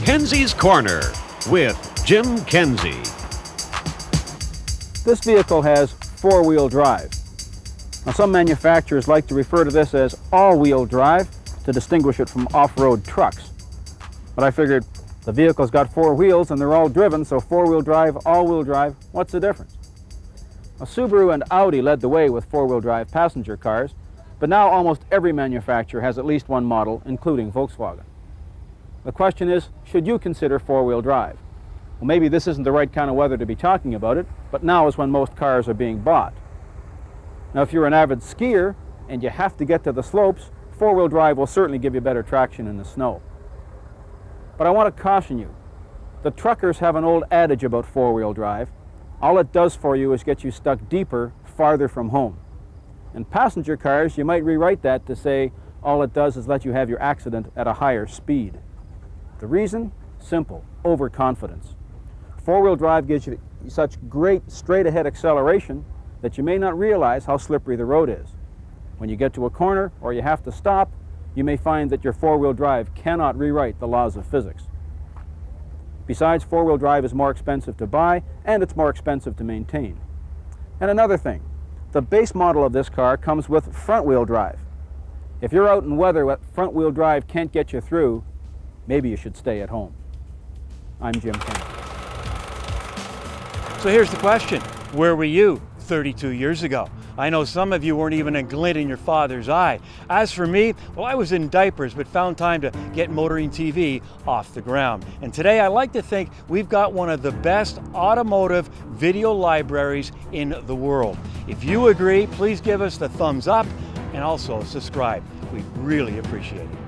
Kenzie's Corner with Jim Kenzie. This vehicle has four-wheel drive. Now, some manufacturers like to refer to this as all-wheel drive to distinguish it from off-road trucks. But I figured the vehicle's got four wheels and they're all driven, so four-wheel drive, all-wheel drive, what's the difference? Now, Subaru and Audi led the way with four-wheel drive passenger cars, but now almost every manufacturer has at least one model, including Volkswagen. The question is, should you consider four-wheel drive? Well, maybe this isn't the right kind of weather to be talking about it, but now is when most cars are being bought. Now, if you're an avid skier and you have to get to the slopes, four-wheel drive will certainly give you better traction in the snow. But I want to caution you. The truckers have an old adage about four-wheel drive. All it does for you is get you stuck deeper, farther from home. In passenger cars, you might rewrite that to say all it does is let you have your accident at a higher speed. The reason? Simple: overconfidence. Four-wheel drive gives you such great straight-ahead acceleration that you may not realize how slippery the road is. When you get to a corner or you have to stop, you may find that your four-wheel drive cannot rewrite the laws of physics. Besides, four-wheel drive is more expensive to buy and it's more expensive to maintain. And another thing, the base model of this car comes with front-wheel drive. If you're out in weather that front-wheel drive can't get you through, maybe you should stay at home. I'm Jim Kenzie. So here's the question: where were you 32 years ago? I know some of you weren't even a glint in your father's eye. As for me, well, I was in diapers but found time to get Motoring TV off the ground. And today I like to think we've got one of the best automotive video libraries in the world. If you agree, please give us the thumbs up and also subscribe. We'd really appreciate it.